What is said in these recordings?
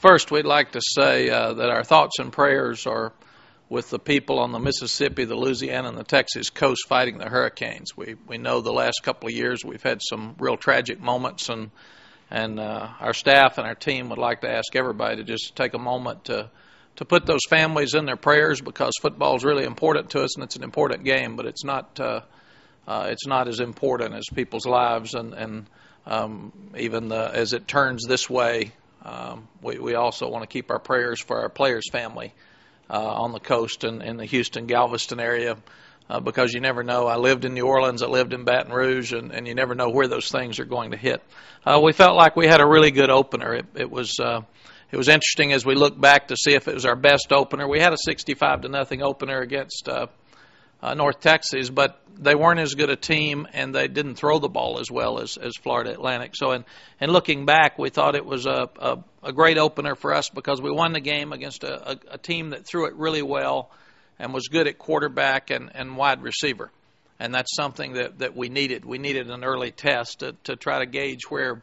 First, we'd like to say that our thoughts and prayers are with the people on the Mississippi, the Louisiana, and the Texas coast fighting the hurricanes. We know the last couple of years we've had some real tragic moments, and our staff and our team would like to ask everybody to just take a moment to put those families in their prayers, because football is really important to us, and it's an important game, but it's not as important as people's lives, and even as it turns this way. We also want to keep our prayers for our players' family on the coast and in the Houston, Galveston area, because you never know. I lived in New Orleans, I lived in Baton Rouge, and you never know where those things are going to hit. We felt like we had a really good opener. It was interesting as we look back to see if it was our best opener. We had a 65-0 opener against North Texas, but they weren't as good a team, and they didn't throw the ball as well as Florida Atlantic. So in looking back, we thought it was a great opener for us because we won the game against a team that threw it really well and was good at quarterback and wide receiver. And that's something that we needed. We needed an early test to try to gauge where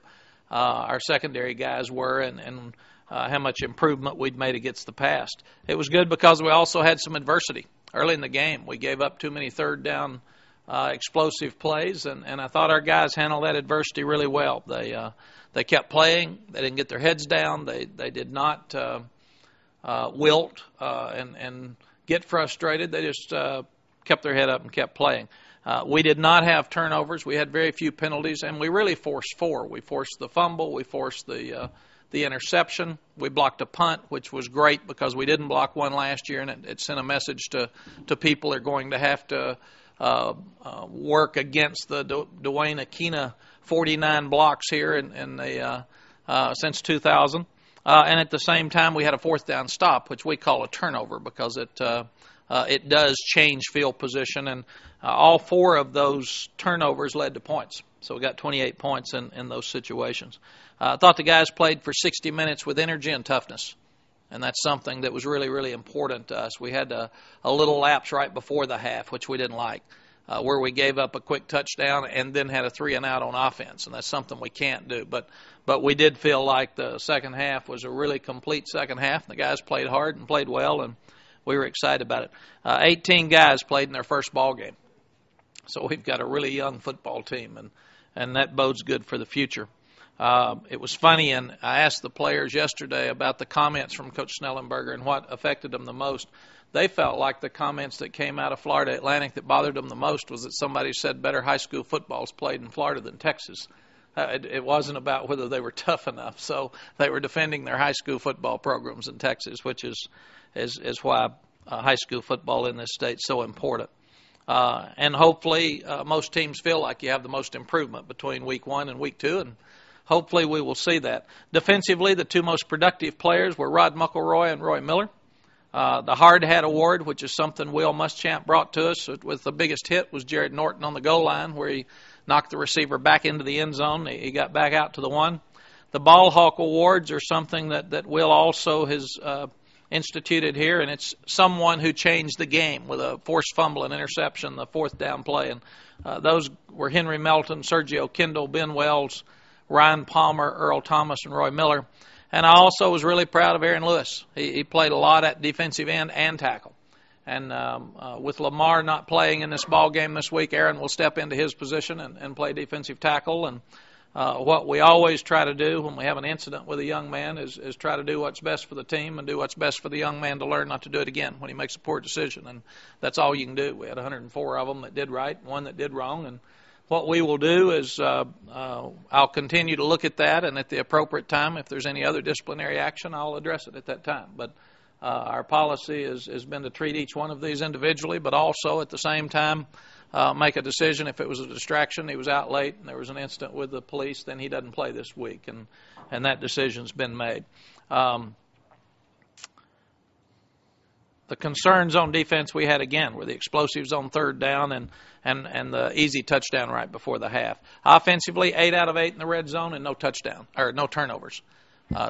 our secondary guys were and how much improvement we'd made against the past. It was good because we also had some adversity. Early in the game, we gave up too many third down explosive plays, and I thought our guys handled that adversity really well. They kept playing. They didn't get their heads down. They did not wilt and get frustrated. They just kept their head up and kept playing. We did not have turnovers. We had very few penalties, and we really forced four. We forced the fumble. We forced the interception. We blocked a punt, which was great because we didn't block one last year, and it sent a message to people that are going to have to work against the Dwayne Aquina 49 blocks here since 2000. And at the same time, we had a fourth down stop, which we call a turnover because it does change field position, and all four of those turnovers led to points. So we got 28 points in those situations. I thought the guys played for 60 minutes with energy and toughness, and that's something that was really, really important to us. We had a little lapse right before the half, which we didn't like, where we gave up a quick touchdown and then had a 3-and-out on offense, and that's something we can't do. But we did feel like the second half was a really complete second half. The guys played hard and played well, and we were excited about it. 18 guys played in their first ball game. So we've got a really young football team, and that bodes good for the future. It was funny, and I asked the players yesterday about the comments from Coach Snellenberger and what affected them the most. They felt like the comments that came out of Florida Atlantic that bothered them the most was that somebody said better high school football is played in Florida than Texas. It wasn't about whether they were tough enough. So they were defending their high school football programs in Texas, which is why high school football in this state is so important. And hopefully most teams feel like you have the most improvement between week 1 and week 2, and hopefully we will see that. Defensively, the two most productive players were Rod McElroy and Roy Miller. The Hard Hat Award, which is something Will Muschamp brought to us with the biggest hit, was Jared Norton on the goal line, where he knocked the receiver back into the end zone. He got back out to the one. The Ball Hawk Awards are something that Will also has instituted here, and it's someone who changed the game with a forced fumble and interception, the fourth down play. And those were Henry Melton, Sergio Kendall, Ben Wells, Ryan Palmer, Earl Thomas, and Roy Miller. And I also was really proud of Aaron Lewis. He played a lot at defensive end and tackle. And with Lamar not playing in this ball game this week, Aaron will step into his position and play defensive tackle. And what we always try to do when we have an incident with a young man is try to do what's best for the team and do what's best for the young man to learn not to do it again when he makes a poor decision. And that's all you can do. We had 104 of them that did right, one that did wrong. And what we will do is I'll continue to look at that, and at the appropriate time, if there's any other disciplinary action, I'll address it at that time. But our policy has been to treat each one of these individually, but also at the same time make a decision. If it was a distraction, he was out late, and there was an incident with the police, then he doesn't play this week, and that decision's been made. The concerns on defense we had again were the explosives on third down and the easy touchdown right before the half. Offensively, 8 out of 8 in the red zone and no turnovers.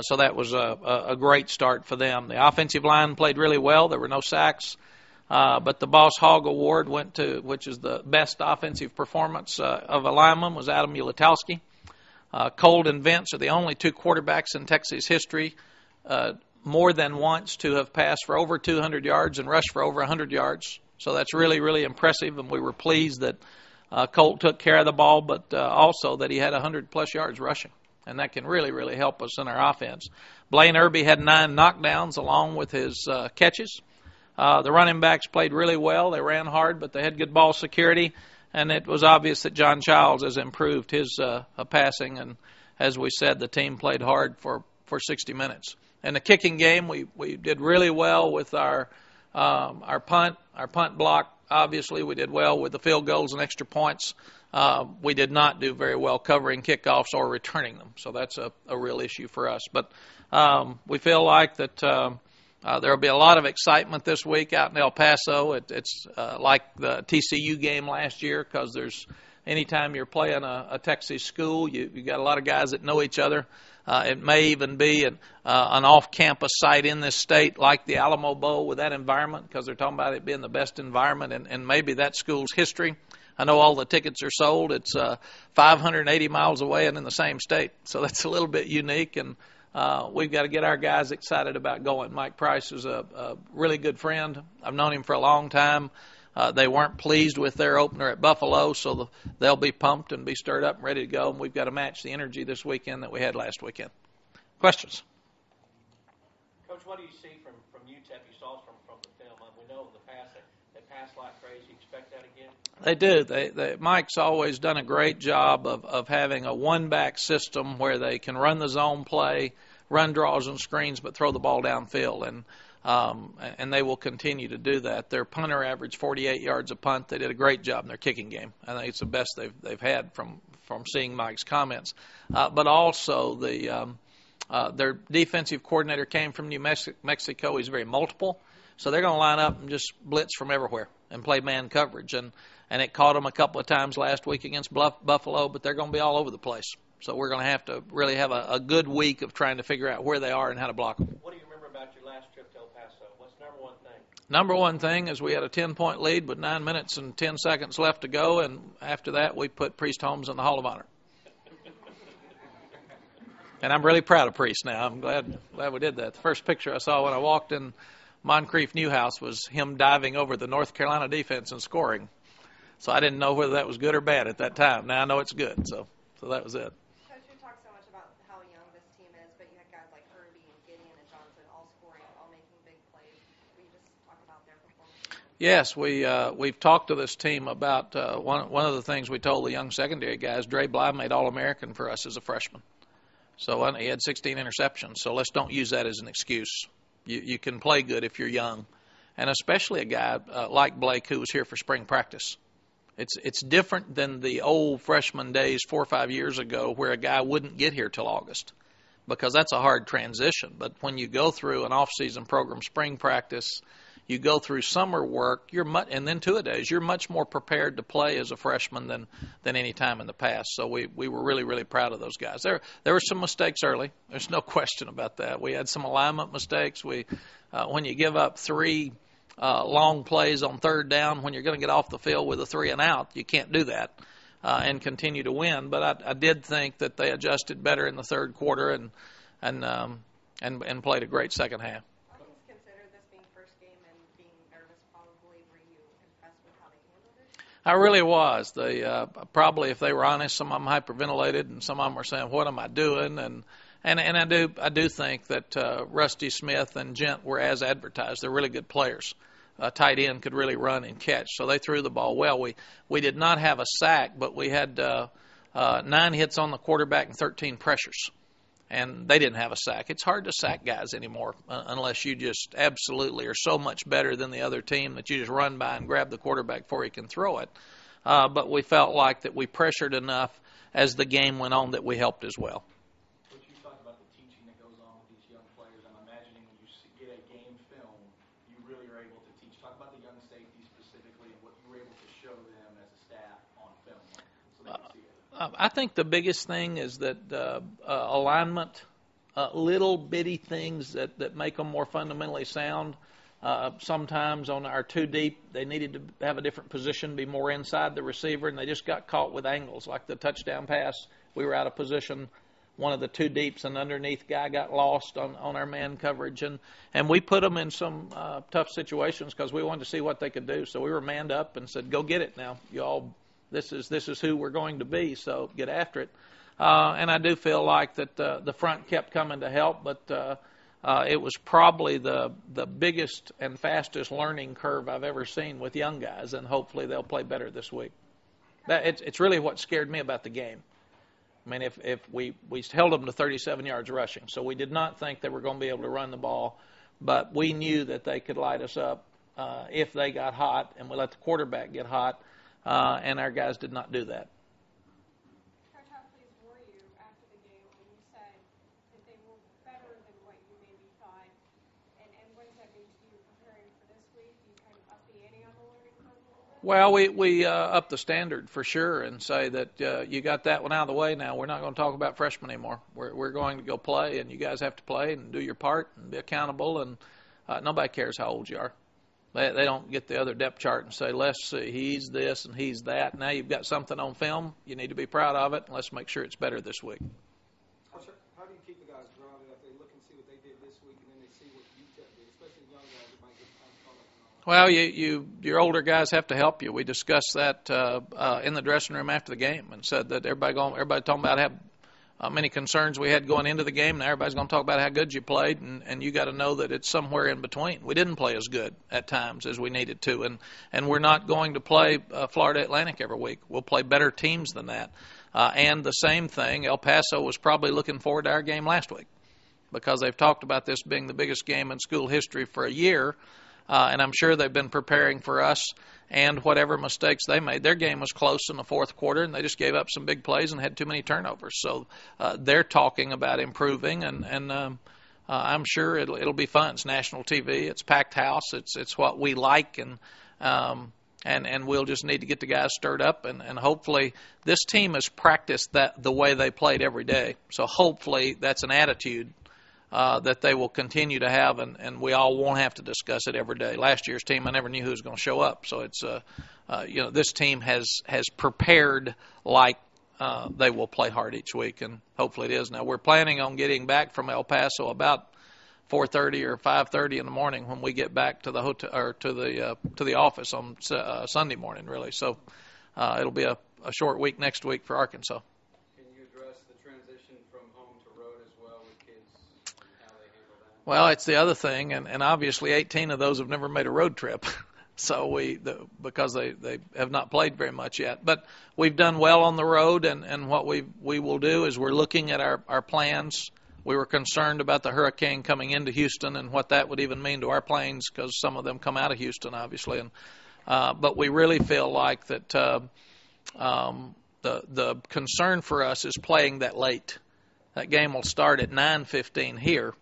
So that was a great start for them. The offensive line played really well. There were no sacks. But the Boss Hog Award went to, which is the best offensive performance of a lineman, was Adam Ulatowski. Colt and Vince are the only two quarterbacks in Texas history more than once to have passed for over 200 yards and rushed for over 100 yards. So that's really, really impressive, and we were pleased that Colt took care of the ball, but also that he had 100-plus yards rushing, and that can really, really help us in our offense. Blaine Irby had 9 knockdowns along with his catches. The running backs played really well. They ran hard, but they had good ball security, and it was obvious that John Childs has improved his passing, and as we said, the team played hard for 60 minutes. In the kicking game, we did really well with our punt block. Obviously, we did well with the field goals and extra points. We did not do very well covering kickoffs or returning them, so that's a real issue for us. But we feel like that there will be a lot of excitement this week out in El Paso. It's like the TCU game last year, because there's anytime you're playing a Texas school, you got a lot of guys that know each other. It may even be an off-campus site in this state like the Alamo Bowl with that environment, because they're talking about it being the best environment and maybe that school's history. I know all the tickets are sold. It's 580 miles away and in the same state, so that's a little bit unique, and we've got to get our guys excited about going. Mike Price is a really good friend. I've known him for a long time. They weren't pleased with their opener at Buffalo, so they'll be pumped and be stirred up and ready to go, and we've got to match the energy this weekend that we had last weekend. Questions? Coach, what do you see from UTEP? You saw from the film. We know in the past they pass like crazy. You expect that again? They do. Mike's always done a great job of having a one-back system where they can run the zone play, run draws and screens, but throw the ball downfield, and they will continue to do that. Their punter averaged 48 yards a punt. They did a great job in their kicking game. I think it's the best they've had from seeing Mike's comments. But also their defensive coordinator came from New Mexico. He's very multiple, so they're going to line up and just blitz from everywhere and play man coverage. And it caught them a couple of times last week against Buffalo, but they're going to be all over the place. So we're going to have to really have a good week of trying to figure out where they are and how to block them. What do you remember about your last trip to El Paso? What's the number one thing? Number one thing is we had a 10-point lead with 9 minutes and 10 seconds left to go, and after that we put Priest Holmes in the Hall of Honor. And I'm really proud of Priest now. I'm glad we did that. The first picture I saw when I walked in Moncrief Newhouse was him diving over the North Carolina defense and scoring. So I didn't know whether that was good or bad at that time. Now I know it's good, so that was it. Coach, you talk so much about how young this team is, but you had guys like Irby and Gideon and Johnson all scoring, all making big plays. Will you just talk about their performance? Yes, we've talked to this team about one of the things we told the young secondary guys. Dre Bly made All-American for us as a freshman. So he had 16 interceptions, so let's don't use that as an excuse. You can play good if you're young, and especially a guy like Blake who was here for spring practice. It's different than the old freshman days 4 or 5 years ago where a guy wouldn't get here till August, because that's a hard transition. But when you go through an off-season program, spring practice, you go through summer work, and then two-a-days, you're much more prepared to play as a freshman than any time in the past. So we were really, really proud of those guys. There were some mistakes early. There's no question about that. We had some alignment mistakes. When you give up 3 long plays on third down, when you're going to get off the field with a 3 and out, you can't do that and continue to win. But I did think that they adjusted better in the third quarter and played a great second half. I always consider this being first game and being nervous. Probably were you impressed with how they handled it? I really was. They probably, if they were honest, some of them hyperventilated, and some of them were saying, "What am I doing?" And I do think that Rusty Smith and Gent were as advertised. They're really good players. Tight end could really run and catch, so they threw the ball well. We did not have a sack, but we had 9 hits on the quarterback and 13 pressures, and they didn't have a sack. It's hard to sack guys anymore unless you just absolutely are so much better than the other team that you just run by and grab the quarterback before he can throw it. But we felt like that we pressured enough as the game went on that we helped as well. I think the biggest thing is that alignment, little bitty things that make them more fundamentally sound. Sometimes on our 2 deep, they needed to have a different position, be more inside the receiver, and they just got caught with angles. Like the touchdown pass, we were out of position one of the two deeps, and underneath guy got lost on our man coverage, and we put them in some tough situations because we wanted to see what they could do. So we were manned up and said, "Go get it now, y'all. This is who we're going to be. So get after it." And I do feel like that the front kept coming to help, but it was probably the biggest and fastest learning curve I've ever seen with young guys, and hopefully they'll play better this week. It's really what scared me about the game. I mean, if we held them to 37 yards rushing, so we did not think they were going to be able to run the ball, but we knew that they could light us up if they got hot, and we let the quarterback get hot, and our guys did not do that. Coach, how pleased were you after the game when you said that they were better than what you maybe thought, and what does that mean to you preparing for this week? Do you kind of up the ante on the learning curve a little bit? Well, we up the standard for sure and say that you got that one out of the way now. We're not going to talk about freshmen anymore. We're going to go play, and you guys have to play and do your part and be accountable, and nobody cares how old you are. They don't get the other depth chart and say, let's see, he's this and he's that. Now you've got something on film. You need to be proud of it, and let's make sure it's better this week. How do you keep the guys grounded if they look and see what they did this week and then they see what UTEP did, especially young guys that might get kind of caught up? Well, your older guys have to help you. We discussed that in the dressing room after the game and said that everybody talking about how many concerns we had going into the game. Now everybody's going to talk about how good you played, and you got to know that it's somewhere in between. We didn't play as good at times as we needed to, and we're not going to play Florida Atlantic every week. We'll play better teams than that. And the same thing, El Paso was probably looking forward to our game last week because they've talked about this being the biggest game in school history for a year, and I'm sure they've been preparing for us and whatever mistakes they made. Their game was close in the fourth quarter, and they just gave up some big plays and had too many turnovers. So they're talking about improving, and I'm sure it'll be fun. It's national TV. It's packed house. It's what we like, and we'll just need to get the guys stirred up, and hopefully this team has practiced that the way they played every day. So hopefully that's an attitude that they will continue to have, and we all won't have to discuss it every day. Last year's team, I never knew who was going to show up. So it's, this team has prepared like they will play hard each week, and hopefully it is. Now we're planning on getting back from El Paso about 4:30 or 5:30 in the morning when we get back to the hotel or to the office on Sunday morning, really. So it'll be a short week next week for Arkansas. Well, it's the other thing, and obviously 18 of those have never made a road trip, so because they have not played very much yet. But we've done well on the road, and what we will do is we're looking at our plans. We were concerned about the hurricane coming into Houston and what that would even mean to our planes because some of them come out of Houston, obviously. But we really feel like that the concern for us is playing that late. That game will start at 9:15 here.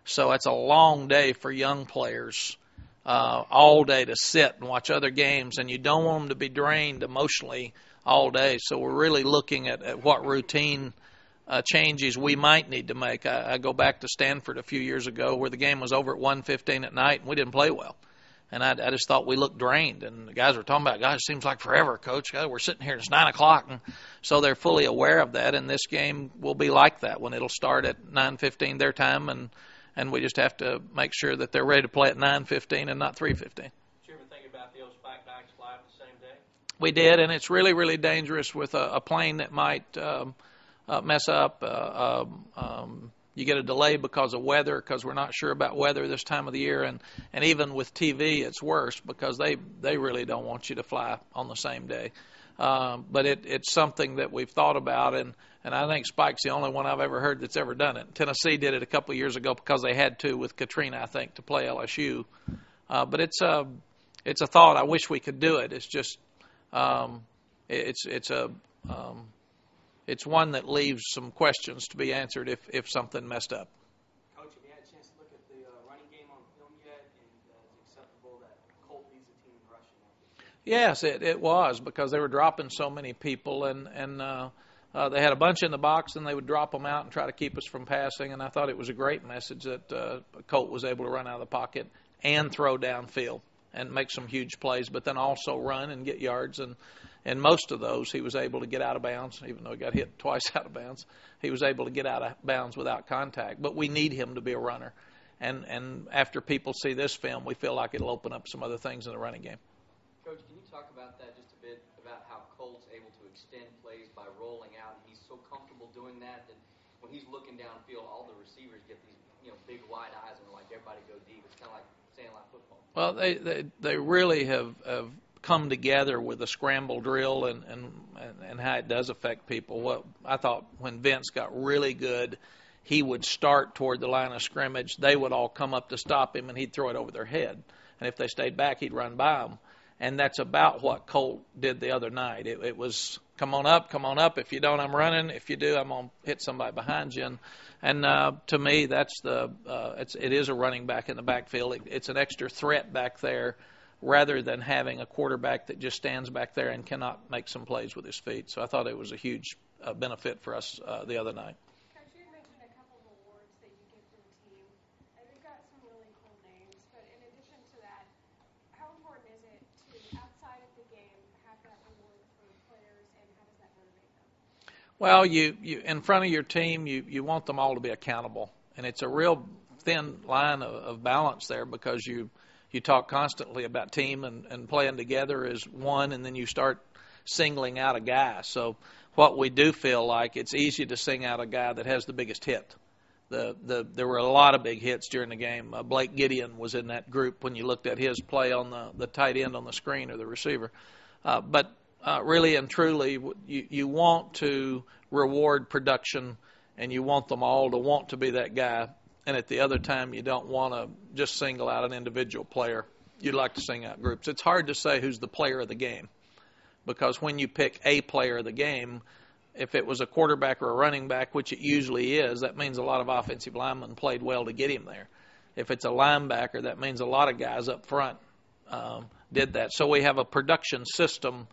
So it's a long day for young players, all day to sit and watch other games, and you don't want them to be drained emotionally all day. So we're really looking at what routine changes we might need to make. I go back to Stanford a few years ago where the game was over at 1:15 at night, and we didn't play well. And I just thought we looked drained. And the guys were talking about, gosh, it seems like forever, Coach. We're sitting here, it's 9 o'clock. And so they're fully aware of that, and this game will be like that when it'll start at 9:15 their time, and we just have to make sure that they're ready to play at 9:15 and not 3:15. Did you ever think about the old spike backs fly the same day? We did, and it's really, really dangerous with a plane that might mess up. You get a delay because of weather, because we're not sure about weather this time of the year, and even with TV, it's worse because they really don't want you to fly on the same day. But it's something that we've thought about, and I think Spike's the only one I've ever heard that's ever done it. Tennessee did it a couple of years ago because they had to with Katrina, I think, to play LSU. But it's a thought. I wish we could do it. It's just it's one that leaves some questions to be answered if something messed up. Coach, have you had a chance to look at the running game on film yet, and is it acceptable that Colt leads the team in rushing? Yes, it was because they were dropping so many people, and they had a bunch in the box, and they would drop them out and try to keep us from passing, and I thought it was a great message that Colt was able to run out of the pocket and throw downfield and make some huge plays, but then also run and get yards, in most of those, he was able to get out of bounds, even though he got hit twice out of bounds. He was able to get out of bounds without contact. But we need him to be a runner. And after people see this film, we feel like it'll open up some other things in the running game. Coach, can you talk about that just a bit, about how Colt's able to extend plays by rolling out? He's so comfortable doing that when he's looking downfield, all the receivers get these big wide eyes and like everybody go deep. It's kind of like sandlot football. Well, they really have come together with a scramble drill and how it does affect people. What I thought when Vince got really good, he would start toward the line of scrimmage. They would all come up to stop him, and he'd throw it over their head. And if they stayed back, he'd run by them. And that's about what Colt did the other night. It was, come on up. If you don't, I'm running. If you do, I'm going to hit somebody behind you. And to me, that's it is a running back in the backfield. It's an extra threat back there rather than having a quarterback that just stands back there and cannot make some plays with his feet. So I thought it was a huge benefit for us the other night. Coach, you had mentioned a couple of awards that you give to the team, and we've got some really cool names. But in addition to that, how important is it to, outside of the game, have that award for the players, and how does that motivate them? Well, you in front of your team, you want them all to be accountable. And it's a real thin line of balance there because you talk constantly about team and playing together as one, and then you start singling out a guy. So what we do feel like, it's easy to sing out a guy that has the biggest hit. There were a lot of big hits during the game. Blake Gideon was in that group when you looked at his play on the tight end on the screen or the receiver. But really and truly, you want to reward production, and you want them all to want to be that guy. And at the other time, you don't want to just single out an individual player. You'd like to sing out groups. It's hard to say who's the player of the game because when you pick a player of the game, if it was a quarterback or a running back, which it usually is, that means a lot of offensive linemen played well to get him there. If it's a linebacker, that means a lot of guys up front did that. So we have a production system,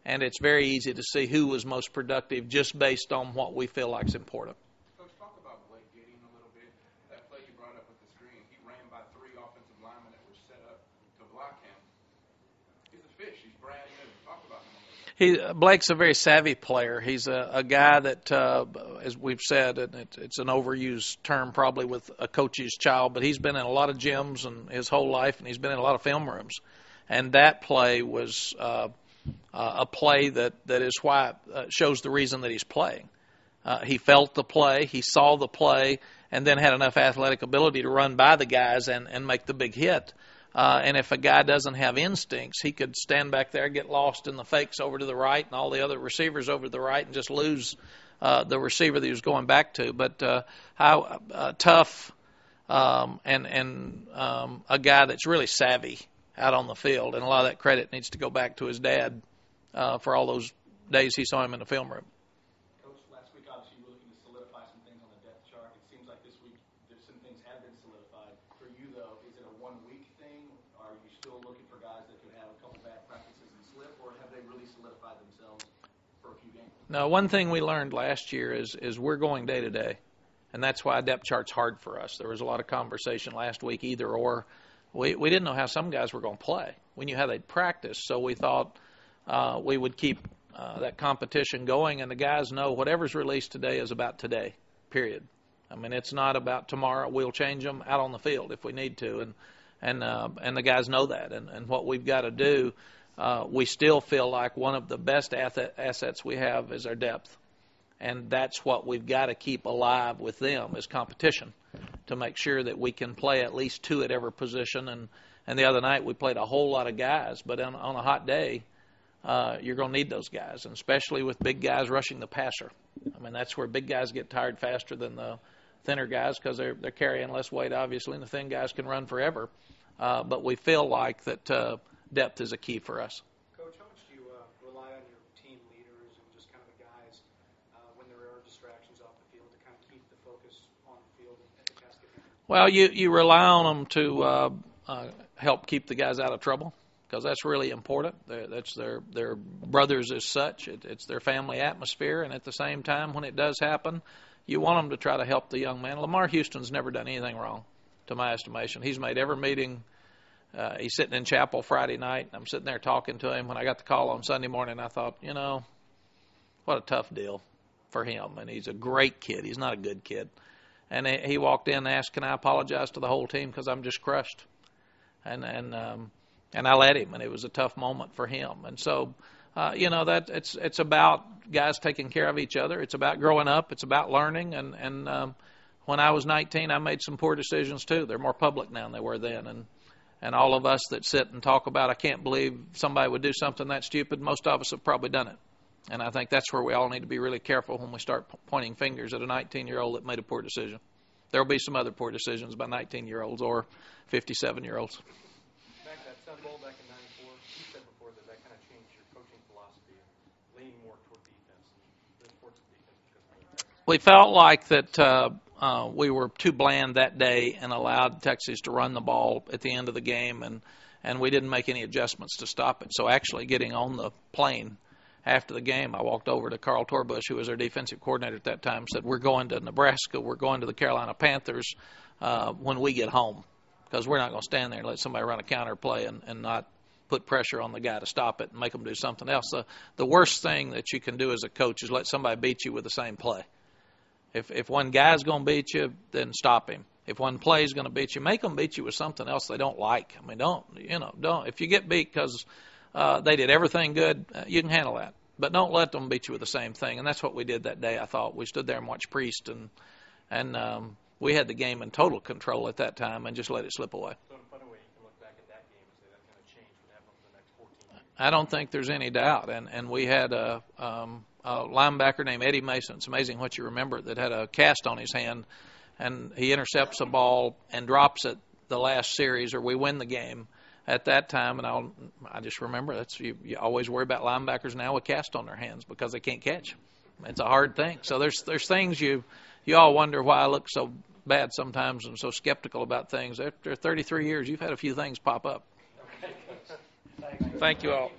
and it's very easy to see who was most productive just based on what we feel like is important. Coach, talk about Blake Gideon a little bit. That play you brought up with the screen, he ran by 3 offensive linemen that were set up to block him. He's a fish. He's brand new. Talk about him a little bit. Blake's a very savvy player. He's a guy that, as we've said, and it's an overused term probably with a coach's child, but he's been in a lot of gyms and his whole life, and he's been in a lot of film rooms. And that play was a play that is why shows the reason that he's playing. He felt the play, he saw the play, and then had enough athletic ability to run by the guys and make the big hit. And if a guy doesn't have instincts, he could stand back there, get lost in the fakes over to the right and all the other receivers over to the right and just lose the receiver that he was going back to. But how tough and a guy that's really savvy out on the field, and a lot of that credit needs to go back to his dad for all those days he saw him in the film room. Coach, last week obviously you were looking to solidify some things on the depth chart. It seems like this week some things have been solidified. For you, though, is it a one-week thing? Are you still looking for guys that could have a couple bad practices and slip, or have they really solidified themselves for a few games? Now, one thing we learned last year is we're going day to day, and that's why a depth chart's hard for us. There was a lot of conversation last week, either or. We didn't know how some guys were going to play. We knew how they'd practice, so we thought we would keep that competition going, and the guys know whatever's released today is about today, period. I mean, it's not about tomorrow. We'll change them out on the field if we need to, and the guys know that. And what we've got to do, we still feel like one of the best assets we have is our depth, and that's what we've got to keep alive with them is competition, to make sure that we can play at least 2 at every position. And the other night we played a whole lot of guys, but on a hot day, you're going to need those guys, and especially with big guys rushing the passer. I mean, that's where big guys get tired faster than the thinner guys because they're carrying less weight, obviously, and the thin guys can run forever. But we feel like that depth is a key for us. Coach, how much do you rely on your team leaders and just kind of the guys when there are distractions off the field to kind of keep the focus on the field at the task at hand? Well, you rely on them to help keep the guys out of trouble, because that's really important. That's their brothers as such. It's their family atmosphere, and at the same time, when it does happen, you want them to try to help the young man. Lamar Houston's never done anything wrong, to my estimation. He's made every meeting he's sitting in chapel Friday night. I'm sitting there talking to him. When I got the call on Sunday morning, I thought, you know, what a tough deal for him. And he's a great kid. He's not a good kid. And he walked in and asked, can I apologize to the whole team because I'm just crushed? And I let him, and it was a tough moment for him. And so, you know, that it's about guys taking care of each other. It's about growing up. It's about learning. And when I was 19, I made some poor decisions too. They're more public now than they were then. And all of us that sit and talk about, I can't believe somebody would do something that stupid, most of us have probably done it. And I think that's where we all need to be really careful when we start pointing fingers at a 19-year-old that made a poor decision. There will be some other poor decisions by 19-year-olds or 57-year-olds. Back that Sun Bowl back in '94, you said before that kind of changed your coaching philosophy, leaning more toward defense and the importance of defense. We felt like that we were too bland that day and allowed Texas to run the ball at the end of the game, and we didn't make any adjustments to stop it. So actually getting on the plane after the game, I walked over to Carl Torbush, who was our defensive coordinator at that time, and said, we're going to Nebraska, we're going to the Carolina Panthers when we get home, because we're not going to stand there and let somebody run a counter play and not put pressure on the guy to stop it and make them do something else. The worst thing that you can do as a coach is let somebody beat you with the same play. If one guy's going to beat you, then stop him. If one play is going to beat you, make them beat you with something else they don't like. I mean, don't. If you get beat because they did everything good, you can handle that. But don't let them beat you with the same thing. And that's what we did that day, I thought. We stood there and watched Priest, and we had the game in total control at that time and just let it slip away. So in a funny way, you can look back at that game and say that kind of changed what happened for the next 14 years. I don't think there's any doubt. And we had a linebacker named Eddie Mason. It's amazing what you remember, that had a cast on his hand, and he intercepts a ball and drops it the last series, or we win the game at that time. And I just remember you always worry about linebackers now with cast on their hands because they can't catch. It's a hard thing. So there's things you all wonder why I look so bad sometimes and so skeptical about things. After 33 years, you've had a few things pop up. Thanks. Thank you all.